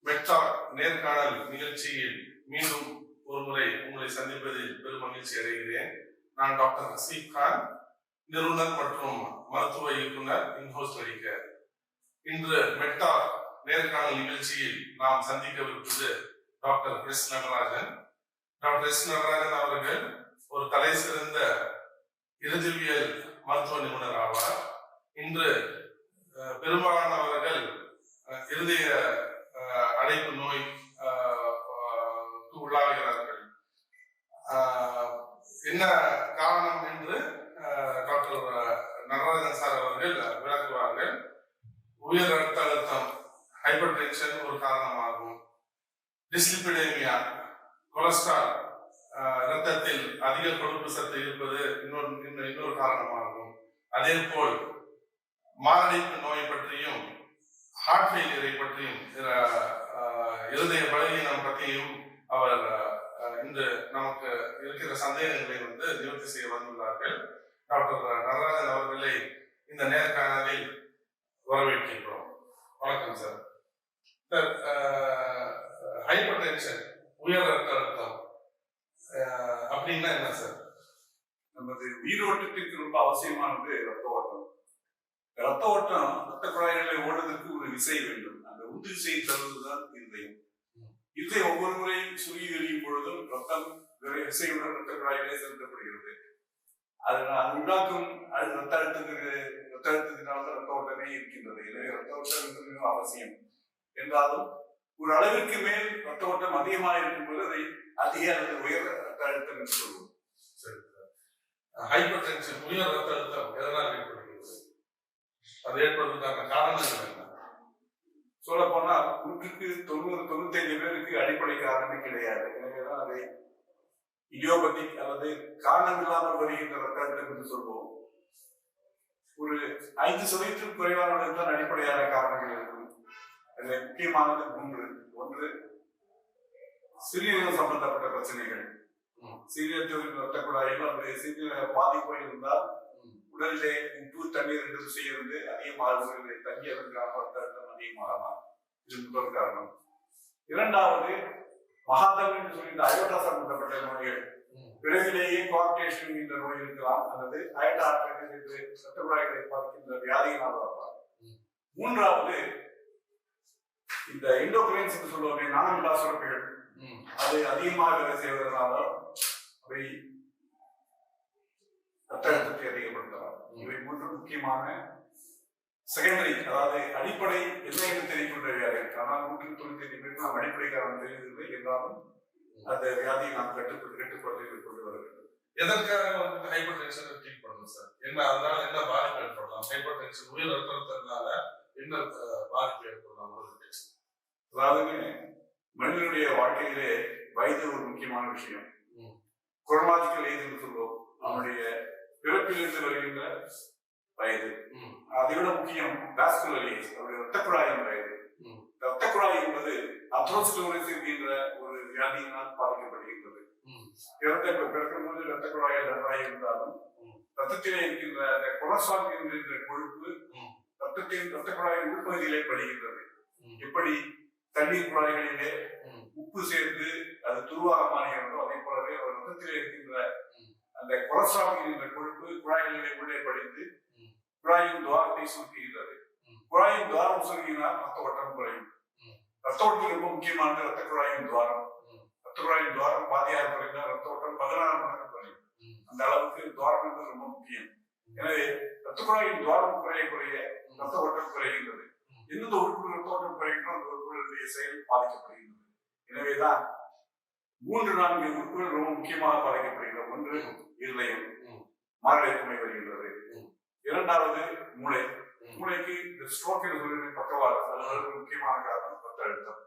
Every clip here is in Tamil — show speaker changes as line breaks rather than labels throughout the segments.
மெட்டா நேர்காணல் நிகழ்ச்சியில் மீண்டும் ஒரு முறை உங்களை சந்திப்பதில் பெரும் மகிழ்ச்சி அடைகிறேன். நான் டாக்டர் ஹசீப் கான், நிறுவனர் மற்றும் மருத்துவ இயக்குனர் இன்ஹோஸ்ட் மெடிக்கேர். இன்று மெட்டா நேர்காணல் நிகழ்ச்சியில் நாம் சந்திக்கவிருப்பது doctor S Natarajan. Doctor S Natarajan அவர்கள் ஒரு தலை சிறந்த இருதயவியல் மருத்துவ நிபுணர் ஆவார். இன்று பெரும்பாலானவர்கள் இருதய அடைப்பு நோய் உள்ளாகிறார்கள். என்ன காரணம் என்று டாக்டர் நடராஜன் சார் அவர்கள் விளக்குவார்கள். உயர் ரத்த அழுத்தம், ஹைப்பர் டென்ஷன் ஒரு காரணமாகும். டிஸ்லிபிடேமியா, கொலஸ்ட்ரால், இரத்தத்தில் அதிக கொழுப்பு சத்து இருப்பது இன்னொரு காரணமாகும். அதே போல் மாரடைப்பு நோய் பற்றியும் ஹார்ட் ஃபெயிலியரை பற்றியும் இருதய பலவீனம் பற்றியும் அவர் இன்று நமக்கு இருக்கிற சந்தேகங்களை நிவர்த்தி செய்ய வந்துள்ளார்கள். டாக்டர் நடராஜன் அவர்களை இந்த நேர்காணலில் வரவேற்கின்றோம். வணக்கம் சார். சார், ஹைப்பர் டென்ஷன், உயர் ரத்த அழுத்தம் அப்படின்னா என்ன சார்?
நமது உயிரோட்டத்திற்கு ரொம்ப அவசியமானது ரத்த ஓட்டம். ரத்த ஓட்டம் ரத்த குழாய்களை ஓடுவதற்கு ஒரு விசை வேண்டும். அந்த உந்து விசையை தருவதுதான் இருதயம். இருதயம் ஒவ்வொரு முறையும் சுருங்கி எறியும் பொழுதும் ரத்தம் விசையுடன் ரத்த குழாய்களே செலுத்தப்படுகிறது. அது உண்டாக்கும் ரத்த அழுத்தத்தினால்தான் ரத்த ஓட்டமே இருக்கின்றது. எனவே ரத்த ஓட்டம் மிக அவசியம். என்றாலும் ஒரு அளவிற்கு மேல் ரத்த ஓட்டம் அதிகமாக இருக்கும்போது அதை அதிக அல்லது உயர் ரத்த அழுத்தம் என்று சொல்லுவோம்.
சரி சார். ஹைப்பர் டென்ஷன், உயர் ரத்த அழுத்தம் எதனால் ஏற்படுகிறது? அது ஏற்படுவதற்கான காரணங்கள் என்ன?
சொல்ல போனால் 100-95 பேருக்கு அடிப்படை காரணமே கிடையாது. எனவேதான் அதை இடியோபதிக் அல்லது காரணம் இல்லாமல் வருகின்ற ரத்த அழுத்தம் என்று சொல்வோம். ஒரு 5% குறைவானவர்களுக்கு தான் அடிப்படையான காரணங்கள் இருக்கும். அதில் முக்கியமானது 3. ஒன்று, சிறுநீரகம் சம்பந்தப்பட்ட பிரச்சனைகள். சிறுநீரகத்தில் ரத்த குழாயில் அந்த சிறுநீரக பாதிப்பு இருந்தால் உடலிலே உப்பு தண்ணீர் என்று செய்யிருந்து அதிகமாக தங்கி அதற்கான ரத்த அழுத்தம் அதிகமாகலாம். இது முதல் காரணம். இரண்டாவது, மகாதம் என்று சொல்லி இந்த அயோட்டா சம்பந்தப்பட்ட நோய்கள், பிறவிலேயே கோஆப்டேஷன் என்ற நோய் இருக்கலாம், அல்லது அயோட்டா என்று ரத்த குழாய்களை பாதிக்கின்ற வியாதியினால் வரலாம். மூன்றாவது, இந்த எண்டோகிரைன்ஸ் என்று சொல்லுவோமே, நான்கிலா சுரப்பிகள், அது அதிகமாக வேலை செய்வதனால அவை ரத்த அழுத்தத்தை அதிகப்படுத்தலாம். இவை மூன்று முக்கியமான செகண்டரி, அதாவது அடிப்படை என்ன என்று தெரிவிக்கின்ற வியாதிகள். ஆனால் 195 பேருக்கு நாம் அடிப்படை காரணம் தெரிவதில்லை என்றாலும் அந்த வியாதியை நாம் கட்டுப்படுத்தி கொண்டு வர வேண்டும்.
எதற்காக ஹைப்பர் டென்ஷன் ட்ரீட் பண்ணணும் சார்? என்ன அதனால என்ன பாதிப்பு ஏற்படலாம்? ஹைப்பர் டென்ஷன், உயர் ரத்த அழுத்தத்தினால என்ன பாதிப்பு ஏற்படலாம்?
அதாவது மனிதனுடைய வாழ்க்கையிலே வயது ஒரு முக்கியமான விஷயம். குரோனாலஜிக்கல் ஏஜ் என்று சொல்லுவோம். அவனுடைய பிறப்பிலிருந்து வருகின்ற வயது. அதை விட முக்கியம் வாஸ்குலர் ஏஜ், அவருடைய ரத்த குழாயின் வயது. ரத்த குழாய் என்பது அத்ரோஸ்க்ளரோசிஸ் என்கின்ற ஒரு வியாதியினால் பாதிக்கப்படுகின்றது. பிறக்கும் போது ரத்த குழாயில் நன்றாக இருந்தாலும் ரத்தத்திலே இருக்கின்ற கொலஸ்ட்ரால் என்கின்ற கொழுப்பு ரத்த குழாயின் உள்பகுதியிலே படுகின்றது. எப்படி தண்ணீர் குழாய்களிலே உப்பு சேர்ந்து அது துருவாக மாறுகிறதோ அதே போலவே அவர் ரத்தத்திலே இருக்கின்ற அந்த கொலஸ்ட்ரால் என்கின்ற கொழுப்பு குழாய்களிலே உள்ளே படிந்து குழாயின் துவாரத்தை சுருக்குகிறது. குழாயின் துவாரம் சுருக்கினால் ரத்த ஓட்டம் குறையும். ரத்த ஓட்டம் ரொம்ப முக்கியமானது ரத்த குழாயின் துவாரம். ரத்த குழாயின் துவாரம் பாதியாக குறைந்தால் ரத்த ஓட்டம் 16 மடங்கு குறையும். அந்த அளவுக்கு துவாரம் என்பது ரொம்ப முக்கியம். எனவே ரத்த குழாயின் துவாரம் குறைய ரத்த ஓட்டம் குறைகின்றது. எந்த உறுப்பு ரத்த ஓட்டம் குறைகின்றோ அந்த உறுப்புகளுடைய செயல் பாதிக்கப்படுகின்றது. எனவேதான் 3-4 உறுப்புகள் ரொம்ப முக்கியமாக பாதிக்கப்படுகின்றன. ஒன்று, இருதயம், மாரடைப்பு வருகின்றது. இரண்டாவது, மூளை. மூளைக்கு இந்த ஸ்ட்ரோக் என்று சொல்லுகிற பக்கவாதம், அது முக்கியமான காரணம் ரத்த அழுத்தம்.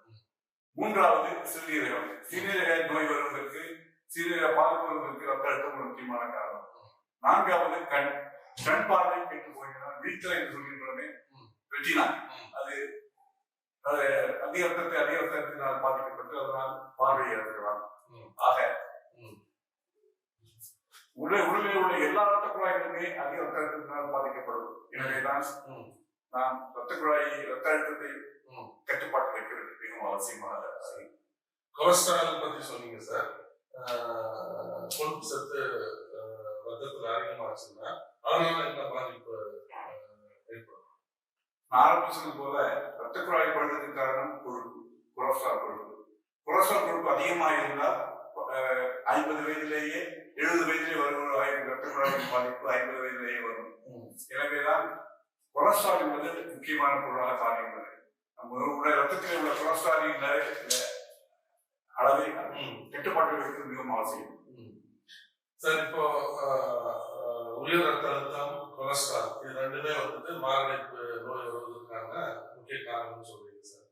மூன்றாவது, சிறுநீரகம். சிறுநீரக நோய் வருவதற்கு, சிறுநீரக பாதிப்பு வருவதற்கு ரத்த அழுத்தம் ஒரு முக்கியமான காரணம். நான்காவது, கண். கண் பார்வை கெட்டு போகிறார். வீழ்த்தலை என்று சொல்கின்றனே ரெட்டினா, அது அதிக ரத்தத்தினால் பாதிக்கப்பட்டு அதனால் பார்வையை இழக்கலாம். ஆக உடலில் உள்ள எல்லா ரத்த குழாய்களுமே அதிக ரத்த அழுத்தத்தினால் பாதிக்கப்படும். எனவேதான் நாம் ரத்த குழாய் ரத்த அழுத்தத்தை கட்டுப்பாட்டு வைக்கிறது மிகவும் அவசியமாக.
கொலஸ்ட்ரால் பத்தி சொன்னீங்க சார். கொழுப்பு சத்து ரத்தத்துல அதிகமாச்சுன்னா அதனால என்ன பாதிப்பு ஏற்படும்?
ஆரம்பிச்சது போல ரத்த குழாய் பழுதுக்கு காரணம் கொழுப்பு, கொலஸ்ட்ரால் கொழுப்பு. கொலஸ்ட்ரால் கொழுப்பு அதிகமாக இருந்தால் 50 வயதிலேயே 70 வயதிலே வரும் ரத்த குழாயின் பாதிப்பு 50 வயதிலேயே வரும். எனவேதான் கொலஸ்ட்ரால் என்பது முக்கியமான பொருளாக பாதிக்கிறது. நம்ம ரத்தத்தில் உள்ள கொலஸ்ட்ராலின் அளவை கட்டுப்பாட்டில் வைப்பது மிகவும் அவசியம்.
சார், இப்போ உயர் ரத்த அழுத்தம், கொலஸ்ட்ரால் இது ரெண்டுமே வந்துட்டு மாரடைப்பு நோய் வருவதற்கான முக்கிய காரணம்னு சொல்றீங்க சார்.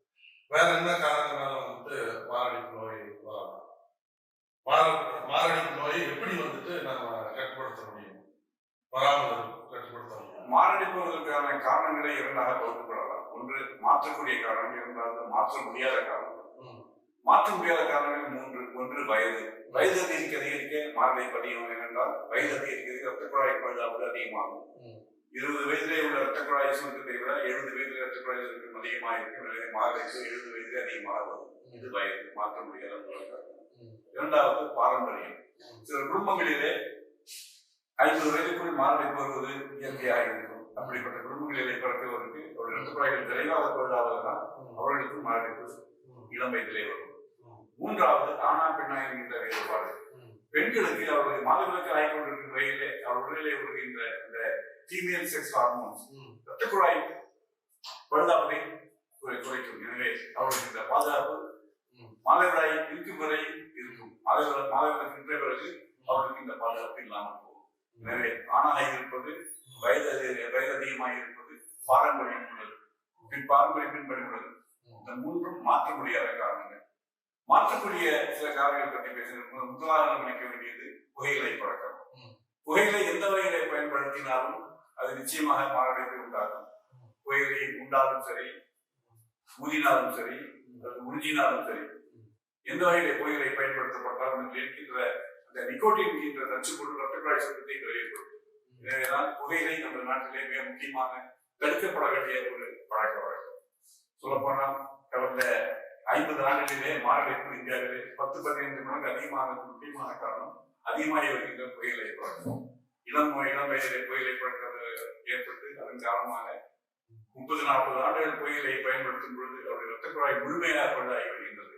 வேற என்ன காரணங்களால வந்துட்டு மாரடைப்பு நோய் வரலாம்? மாரடைப்பு நோயை எப்படி வந்துட்டு நம்ம கட்டுப்படுத்த முடியும், வராமல் கட்டுப்படுத்த முடியும்?
மாரடைப்பு வருவதற்கான காரணங்களை இரண்டாக பகுக்கப்படலாம். ஒன்று மாற்றக்கூடிய காரணம், இரண்டாவது மாற்ற முடியாத காரணம். மாற்ற முடியாத காரணங்கள் 3. ஒன்று வயது. வயது அதிகரிக்க மாரடைப்பு அதிகம். ஏனென்றால் வயது அதிகரிக்க ரத்த குழாய் பழுதாவது அதிகமாகும். 20 வயதிலே உள்ள ரத்த குழாய் சுருக்கத்தை விட 70 வயதில் ரத்த குழாய் சுருக்கம் அதிகமாக இருக்கும். எனவே மாரடைப்பு 70 வயதிலே அதிகமாக வரும். இது வயது, மாற்ற முடியாத காரணம். இரண்டாவது பாரம்பரியம். சில குடும்பங்களிலே 50 வயதுக்குள் மாரடைப்பு வருவது இயற்கையாக இருக்கும். அப்படிப்பட்ட குடும்பங்களிலே பிறப்பவருக்கு அவருடைய ரத்த குழாய்கள் விரைவாக பழுதாவதுதான் அவர்களுக்கு மாரடைப்பு இளம் வயதிலே வரும். மூன்றாவது ஆணா பெண்ணா என்கின்ற வேறுபாடு. பெண்களுக்கு அவருடைய மாதவிலக்கு ஆகிக் கொண்டிருக்கின்ற வகையிலே அவர் உடலிலே வருகின்ற இந்த ஃபீமேல் செக்ஸ் ஹார்மோன்ஸ் ரத்த குழாய் பழுதாவதை குறைக்கும். எனவே அவர்களுக்கு இந்த பாதுகாப்பு மாதவிடாய் இருக்கும் வரை இருக்கும். மாதவிலக்கு நின்ற பிறகு அவர்களுக்கு இந்த பாதுகாப்பு இல்லாமல் போகும். எனவே ஆணாக இருப்பது, வயது அதிகமாக இருப்பது, பாரம்பரியம் உள்ளது, பாரம்பரிய பின்பற்றி உள்ளது. இந்த மூன்றும் மாற்ற முடியாத காரணங்கள். மாற்றக்கூடிய சில காரணங்கள் பற்றி பேசுகிறோம். முதலாக நினைக்க வேண்டியது புகையிலை பழக்கம். புகையிலை எந்த வகையிலை பயன்படுத்தினாலும் அது நிச்சயமாக மாரடைப்பை உண்டாகும். புகையிலை உண்டாலும் சரி, ஊதினாலும் சரி, உறிஞ்சினாலும் சரி, எந்த வகையிலே புகையிலை பயன்படுத்தப்பட்டாலும் இருக்கின்ற அந்த நிக்கோட்டின் என்கின்ற நச்சுப்பொருள் ரத்த குழாய் சுத்தத்தை ஏற்படுத்தும். எனவேதான் புகையிலை நம்ம நாட்டிலே மிக முக்கியமான தடுக்கப்பட வேண்டிய ஒரு பழக்க வழக்கம். சொல்லப்போனால் கடந்த 50 ஆண்டுகளிலே மாரடைப்பு இந்தியாவிலே 10-15 மடங்கு அதிகமாக முக்கியமான காரணம் அதிகமாகி வருகின்ற புகையிலை பழக்கம். இளம் வயதிலே புகையிலை பழக்கம் ஏற்பட்டு அதன் காரணமாக 30-40 ஆண்டுகள் புகையிலை பயன்படுத்தும் பொழுது அவருடைய ரத்த குழாய் முழுமையாக பழுதாகி வருகின்றது.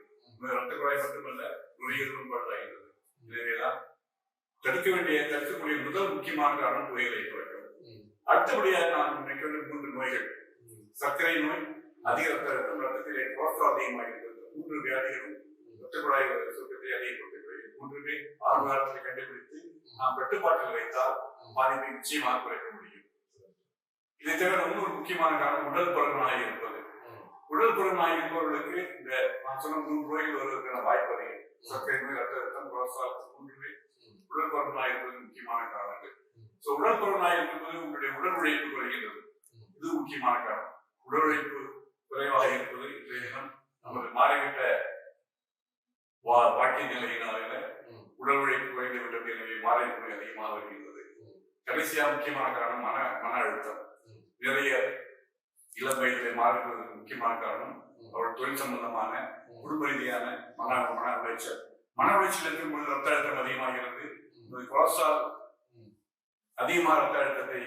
ரத்த குழாய் மட்டுமல்ல, நுரையீரலும் பழுதாகின்றது. எனவேதான் தடுக்கக்கூடிய முதல் முக்கியமான காரணம் புகையிலை பழக்கம். அடுத்தபடியாக நான் நினைக்க வேண்டிய 3 நோய்கள். சர்க்கரை நோய், அதிக ரத்த அழுத்தம், ரத்தத்திலே கொலஸ்ட்ரால் அதிகமாக இருக்கிறது. 3 வியாதிகளும் ரத்த குழாய் சுருக்கத்தை அதிகப்படுத்துகிறது. 3மே ஆரம்ப காலத்தில் கண்டுபிடித்து நாம் கட்டுப்பாட்டில் வைத்தால் பாதிப்பை நிச்சயமாக குறைக்க முடியும். இதை தவிர இன்னொரு முக்கியமான காரணம் உடல் பருமனாக இருப்பது. உடல் பருமனாக இருப்பவர்களுக்கு இந்த நான் சொன்ன 3 நோய்கள் வருவதற்கான வாய்ப்பு அதிகம். சர்க்கரை நோய், ரத்த அழுத்தம், கொலஸ்ட்ரால் 3மே உடல் பருமனாக இருப்பது முக்கியமான காரணங்கள். உடல் பருமனாக இருப்பது உங்களுடைய உடல் உழைப்பு குறைகின்றது. இது முக்கியமான காரணம். உடல் உழைப்பு குறைவாக இருப்பது இன்றைய தினம் நமது மாறிவிட்ட வாழ்க்கை நிலையினால உடல் உழைப்பு குறைந்து விட்டது. எனவே மாரடைப்பு நோய் அதிகமாக வருகின்றது. கடைசியா முக்கியமான காரணம் மன அழுத்தம். நிறைய இளம் வயதிலே மாறுவதற்கு முக்கியமான காரணம் அவர்கள் தொழில் சம்பந்தமான குடும்ப ரீதியான மன உளைச்சல். மன உளைச்சல் இருக்கும்போது ரத்த அழுத்தம் அதிகமாகிறது. கொலஸ்ட்ரால் அதிகமாக ரத்த அழுத்தத்தை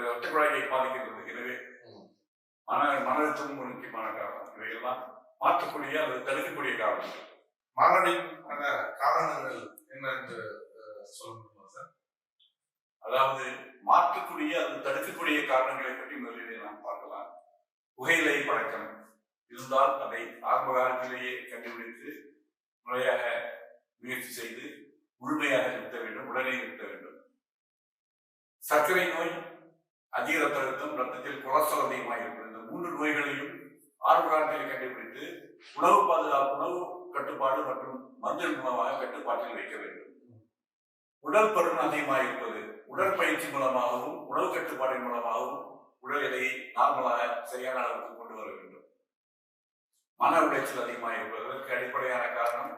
ரத்த குழாயை பாதிக்கின்றது. எனவே மன அழுத்தம் ஒரு முக்கியமான காரணம். இவையெல்லாம் மாற்றக்கூடிய அல்லது தடுக்கக்கூடிய காரணங்கள்.
மாரடைப்புக்கான காரணங்கள் என்ன என்று சொல்ல முடியுமா சார்?
அதாவது மாற்றக்கூடிய அல்லது தடுக்கக்கூடிய காரணங்களை பற்றி முதலிலே நாம் பார்க்கலாம். புகையிலை பழக்கம் இருந்தால் அதை ஆரம்ப காலத்திலேயே கண்டுபிடித்து முறையாக முயற்சி செய்து முழுமையாக நிறுத்த வேண்டும், உடனே நிறுத்த வேண்டும். சர்க்கரை நோய், அதிக ரத்த அழுத்தம், ரத்தத்தில் கொலஸ்ட்ரால் அதிகமாக இருப்பது, இந்த 3 நோய்களையும் ஆரம்ப காலத்திலே கண்டுபிடித்து உணவு பாதுகாப்பு, உணவு கட்டுப்பாடு மற்றும் மருந்துகள் மூலமாக கட்டுப்பாட்டில் வைக்க வேண்டும். உடல் பருமன் அதிகமாக இருப்பது, உடற்பயிற்சி மூலமாகவும் உணவு கட்டுப்பாட்டின் மூலமாகவும் உடல் எடையை நார்மலாக சரியான அளவுக்கு கொண்டு வர வேண்டும். மன உளைச்சல் அதிகமாக இருப்பதற்கு அடிப்படையான காரணம்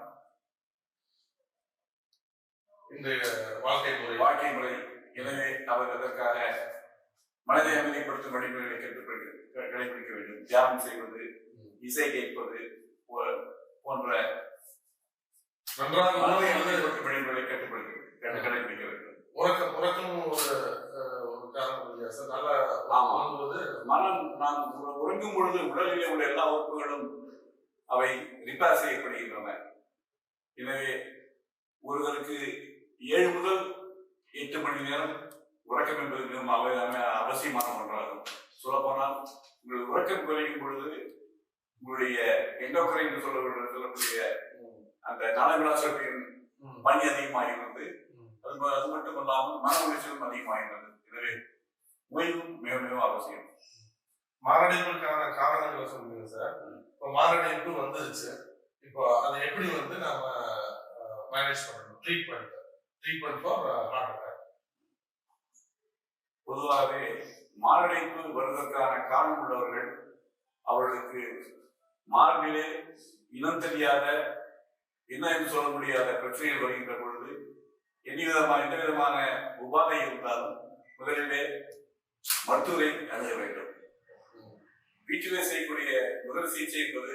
இன்றைய வாழ்க்கை முறை.
எனவே அவர் அதற்காக மனதை அமைதிப்படுத்தும் வழிமுறைகளை கடைபிடிக்க வேண்டும். தியானம் செய்வது, இசை கேட்பது போன்ற
நன்றாக
மனதை அமைதிப்படுத்தும் வழிமுறைகளை கடைபிடிக்க வேண்டும்.
உறக்கம் ஒரு காரணம் இல்லையா சார்? நல்லா
மனம் நாம் உறங்கும் பொழுது உடலிலே உள்ள எல்லா உறுப்புகளும் அவை ரிப்பேர் செய்யப்படுகின்றன. எனவே ஒருவருக்கு 7 முதல் 8 மணி நேரம் உறக்கம் என்பது மிகவும் அவசியமான ஒன்றாகும். சொல்லப்போனால் உங்கள் உறக்கம் குறையும் பொழுது உங்களுடைய எண்டோக்ரைன் என்று சொல்லக்கூடிய அந்த நலவிலாசத்தின் பணி அதிகமாகிறது. அது மட்டுமல்லாமல் மன உளைச்சலும் அதிகமாகிறது. எனவே ஓய்வும் மிக மிக அவசியம்.
மாரடைப்புக்கான காரணங்களை சொல்லுங்க சார். இப்போ மாரடைப்பு வந்துருச்சு, இப்போ அதை எப்படி நாம மேனேஜ் பண்ணணும்? Treatment for heart attack.
பொதுவாகவே மாரடைப்பு வருவதற்கான காரணம் உள்ளவர்கள் அவர்களுக்கு மார்பிலே இனம் தெரியாத என்ன என்று சொல்ல முடியாத பிரச்சனைகள் வருகின்ற பொழுது எந்த விதமான உபாதை இருந்தாலும் முதலிலே மருத்துவரை அணுக வேண்டும். வீட்டிலே செய்யக்கூடிய முதல் சிகிச்சை என்பது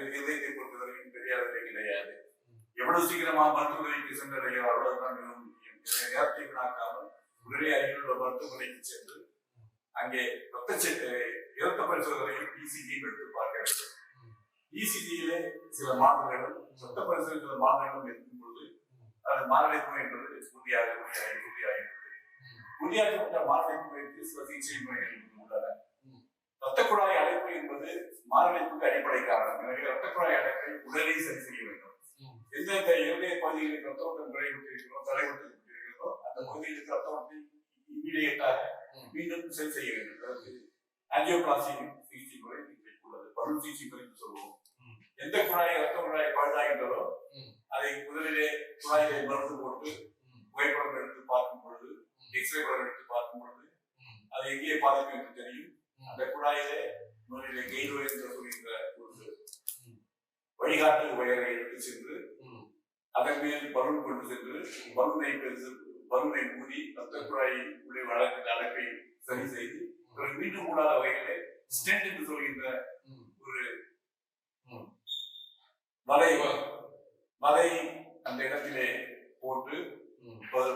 இதயத்தை பொறுத்தவரைக்கும் தெரியாததே கிடையாது. எவ்வளவு சீக்கிரமா மருத்துவமனைக்கு சென்றடைகிறார் அவ்வளவுதான் மிகவும் முக்கியம். நேரத்தை வீணாக்காமல் உடனே அருகில் உள்ள மருத்துவமனைக்கு சென்று அங்கே இரத்த பரிசோதனையும் இசிஜியும் எடுத்து பார்க்க வேண்டும். இசிஜியிலே சில மாற்றங்களும் இரத்த பரிசோதனை சில மாற்றங்களும் இருக்கும் பொழுது அது மாரடைப்பு என்பது உறுதியாக்கப்பட்ட மாரடைப்பு சில சிகிச்சை முறைகள் உள்ளன. இரத்த குழாய் அடைப்பு என்பது மாரடைப்புக்கு அடிப்படை காரணம். எனவே இரத்த குழாய் அடைப்பை உடனே சரி செய்ய வேண்டும். எந்தெந்த இருதய பகுதிகளுக்கு ரத்த ஓட்டம் குறைவிட்டிருக்கிறோம், தலைவிட்டு இருக்கிறதோ அந்த பகுதிகளுக்கு ரத்த ஓட்டத்தை இம்மீடியட்டாக மீண்டும் சரி செய்ய வேண்டும். அதற்கு ஆஞ்சியோபிளாஸ்டி சிகிச்சை முறை உள்ளது. பலூன் சிகிச்சை முறை என்று சொல்லுவோம். எந்த குழாய் ரத்த குழாய் பழுதாகின்றதோ அதை முதலிலே குழாயிலே மருந்து போட்டு புகைப்படம் எடுத்து பார்க்கும் பொழுது, எக்ஸ்ரே படம் எடுத்து பார்க்கும் பொழுது அது எங்கே பாதிப்பு என்று தெரியும். அந்த குழாயிலே முதலிலே கெய்டோ என்று சொல்கின்ற ஒரு வழிகாட்டு உயரை எடுத்து சென்று அதன் மேல் பலூன் கொண்டு சென்று பலூனை ஊதி ரத்த குழாய் உள்ளே வளர்க்கின்ற அடைப்பை சரி செய்து மீண்டும் கூடாத வகையிலே ஸ்டென்ட் என்று சொல்கின்ற ஒரு வலை அந்த இடத்திலே போட்டு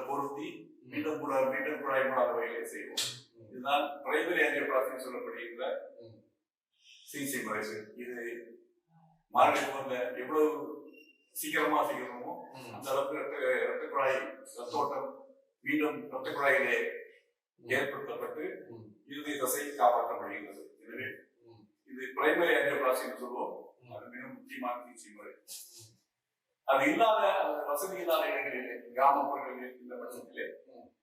பொருத்தி மீண்டும் குழாய் மூடாத வகையிலே செய்வோம். இதுதான் பிரைமரி ஆஞ்சியோபிளாஸ்டி சொல்லப்படுகின்ற சிகிச்சை முறைகள். இது மாரடைப்பு எவ்வளவு சீக்கிரமோ அந்த அளவுக்கு இரத்த குழாய் ரத்தோட்டம் மீண்டும் இரத்த குழாயிலே ஏற்படுத்தப்பட்டு இறுதி தசை காப்பாற்றப்படுகிறது. எனவே இது பிரைமரி ஆஞ்சியோபிளாஸ்டி என்று சொல்லுவோம். அது மிக முக்கியமான சிகிச்சை முறை. அது இல்லாத வசதி இல்லாத இடங்களிலே, கிராமப்புறங்களில் இந்த பட்சத்திலே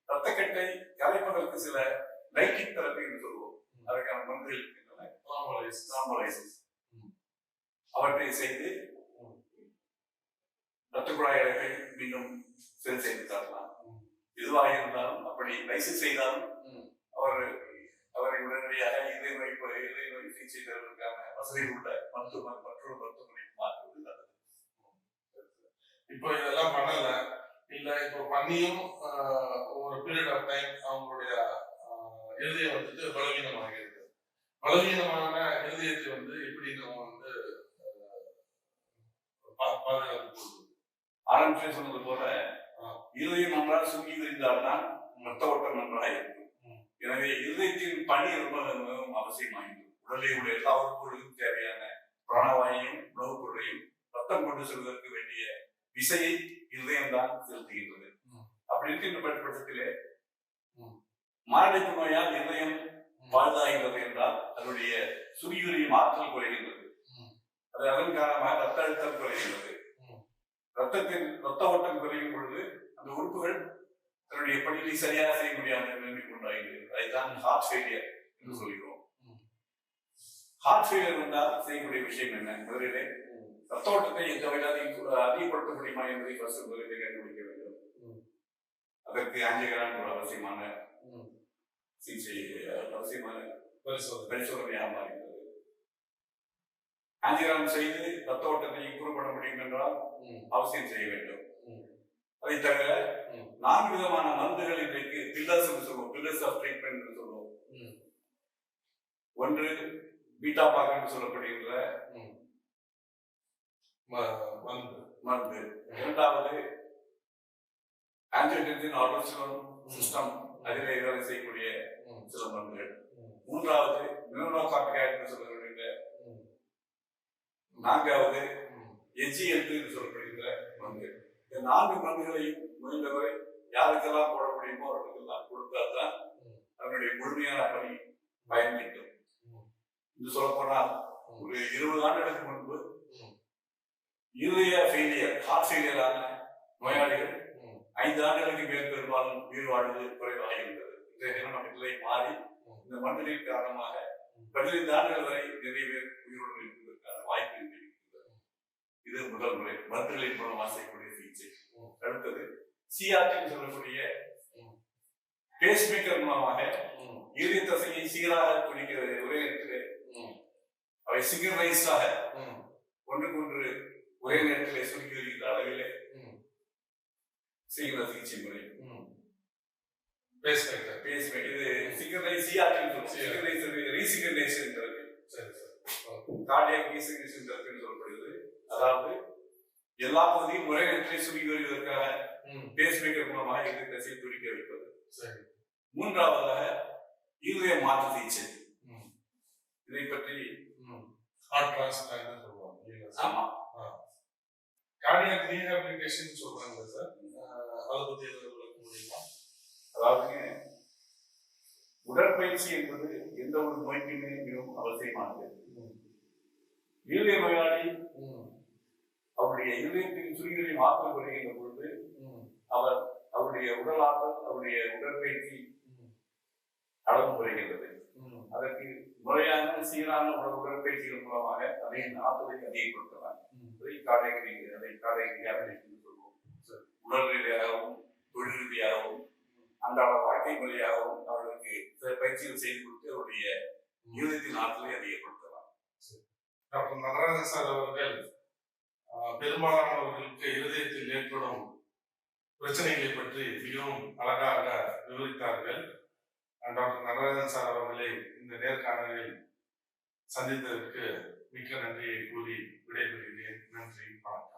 ரத்தக்கட்டை கரைப்பதற்கு சில லைட்டிங் தெரப்பி என்று சொல்லுவோம். அதற்கான மருந்துகள் இருக்கின்றன. அவற்றை செய்து ரத்த குழாய் அடைப்பை மீண்டும் சரி செய்து தரலாம். எதுவாக இருந்தாலும் அப்படி லைசன்ஸ் செய்தாலும் அவரை உடனடியாக இதய நோய் சிகிச்சை தருவதற்கான வசதி உள்ள மற்றொரு மருத்துவமனைக்கு மாற்றுவது நல்லது.
இப்போ இதெல்லாம் பண்ணல இல்ல, இப்போ பண்ணியும் ஒரு பீரியட் ஆஃப் டைம் அவங்களுடைய இருதயம் பலவீனமாகிறது. பலவீனமான இருதயத்தை எப்படி நம்ம பாதுகாப்பு
ஆரம்பிச்சு சொன்னது போல இருதயம் நன்றாக சுருங்கி விரிந்தால்தான் ரத்த ஓட்டம் நன்றாக இருக்கும். எனவே இருதயத்தின் பணி ரொம்ப அவசியமாகிறது. உடலில் உள்ள எல்லா உறுப்புகளுக்கும் தேவையான பிராணவாயையும் உணவுப் பொருளையும் ரத்தம் கொண்டு செல்வதற்கு வேண்டிய விசையை இருதயம் தான் செலுத்துகின்றது. அப்படி இருக்கின்ற பட்சத்திலே மாரடைப்பு நோயால் இருதயம் பழுதாகிறது என்றால் அதனுடைய சுரியுரியும் ஆற்றல் குறைகின்றது. அது அதன் காரணமாக ரத்த அழுத்தம் குறைகின்றது. ரத்த ஓட்டம் குறையும் பொழுது அந்த உறுப்புகள் தன்னுடைய பணியை சரியாக செய்ய முடியாத நிலைமைக்கு உண்டாகிறது. அதைத்தான் ஹார்ட் ஃபெயிலியர் என்று சொல்கிறோம். ஹார்ட் ஃபெயிலியர் வந்தால் செய்யக்கூடிய விஷயம் என்ன? முதலிலே ரத்த ஓட்டத்தை எந்த வகையில் அதிகப்படுத்த முடியுமா என்பதை முதலிலே கண்டுபிடிக்க வேண்டும். அதற்கு ஆஞ்சியோகிராம் ஒரு அவசியமான சிகிச்சை, அவசியமான பரிசோதனையாக மாறுகிறது. ஆஞ்சியோகிராம் செய்து ரத்த ஓட்டத்தை இம்ப்ரூவ் பண்ண முடியும் என்றால் அவசியம் செய்ய வேண்டும். அதை தவிர 4 விதமான மருந்துகள் இன்றைக்கு பில்லர்ஸ் என்று சொல்லுவோம். பில்லர்ஸ் ஆஃப் ட்ரீட்மெண்ட் என்று சொல்லுவோம். ஒன்று பீட்டா பிளாக் என்று சொல்லப்படுகின்ற மருந்து. இரண்டாவது ஆன்ஜியோடென்சின் ஆல்டோஸ்டெரோன் சிஸ்டம் அதிலே வேலை செய்யக்கூடிய சில மருந்துகள். மூன்றாவது மினோகார்டிகாய்டு என்று சொல்லப்படுகின்ற. நான்காவது HCl என்று சொல்லப்படுகின்ற மருந்து. இந்த 4 மருந்துகளையும் முடிந்தவரை யாருக்கெல்லாம் போட முடியுமோ அவர்களுக்கெல்லாம் கொடுத்தால்தான் அதனுடைய முழுமையான பயன் கிட்டும். இது சொல்ல போனால் ஒரு 20 ஆண்டுகளுக்கு முன்பு இருதய ஃபெயிலியர், ஹார்ட் ஃபெயிலியரான நோயாளிகள் 5 ஆண்டுகளுக்கு மேல் பெரும்பாலும் உயிர் வாழ்வது குறைவாக இருந்தது. இன்றைய தினம் நம்ம நிலை மாறி இந்த மருந்துகளின் காரணமாக 15 ஆண்டுகள் வரை நிறைய பேர் உயிரோடு இருப்பதற்கான வாய்ப்பு இருக்கிறது. இது முதல் முறை மருந்துகளின் மூலமாக செய்யக்கூடிய சிகிச்சை. அடுத்தது CRT சொல்லக்கூடிய பேஸ்மேக்கர் மூலமாக இதய தசையை சீராக துடிக்கிறது. ஒரே நேரத்தில் அவை சிங்கரைஸ்டாக ஒன்றுக்கு ஒன்று ஒரே நேரத்தில் சுருக்கி வருகின்ற அளவில் செய்கிற சிகிச்சை முறை பேஸ்மேக்கர். இது சிங்கரைஸ் ரீசிங்கரைசேஷன் தெரபி. கார்டியாக் ரீசிங்கரைசேஷன் தெரபின்னு சொல்லப்படுகிறது. அதாவது எல்லா பகுதியும் ஒரே நேரத்தில் சுருக்கி வருவதற்காக பேஸ்மேக்கர் மூலமாக இதய தசையை துடிக்க வைப்பது. மூன்றாவதாக இருதய மாற்று சிகிச்சை. இதை பற்றி
ஹார்ட் டிரான்ஸ்பிளான்ட் சொல்லுவாங்க.
ஆமா,
கார்டியாக் ரீஹாபிலிட்டேஷன் சொல்றாங்க சார். அதை பத்தி விளக்க முடியுமா?
அதாவது உடற்பயிற்சி என்பது எந்த ஒரு நோய்க்குமே மிகவும் அவசியமானது. இருதய நோயாளி அவருடைய இதயத்தின் சுருங்கியை மாற்றம் வருகின்ற பொழுது அவருடைய உடலாற்றல், அவருடைய உடற்பயிற்சி அளவு குறைகின்றது. அதற்கு முறையான சீரான உடற்பயிற்சிகள் மூலமாக அதையின் ஆற்றலை அதிகப்படுத்தலாம். உடல் ரீதியாகவும் தொழில் ரீதியாகவும் அன்றாட வாழ்க்கை முறையாகவும் அவர்களுக்கு சில பயிற்சிகள் செய்து கொடுத்து அவருடைய இருதயத்தின் ஆற்றலை அதிகப்படுத்தலாம்.
டாக்டர் நடராஜன் சார் அவர்கள் பெரும்பாலானவர்களுக்கு இருதயத்தில் ஏற்படும் பிரச்சனைகளை பற்றி மிகவும் அழகாக விவரித்தார்கள். டாக்டர் நடராஜன் சார் அவர்களை இந்த நேர்காணலில் சந்தித்ததற்கு மிக்க நன்றியை கூறி விடைபெறுகிறேன். நன்றி, வணக்கம்.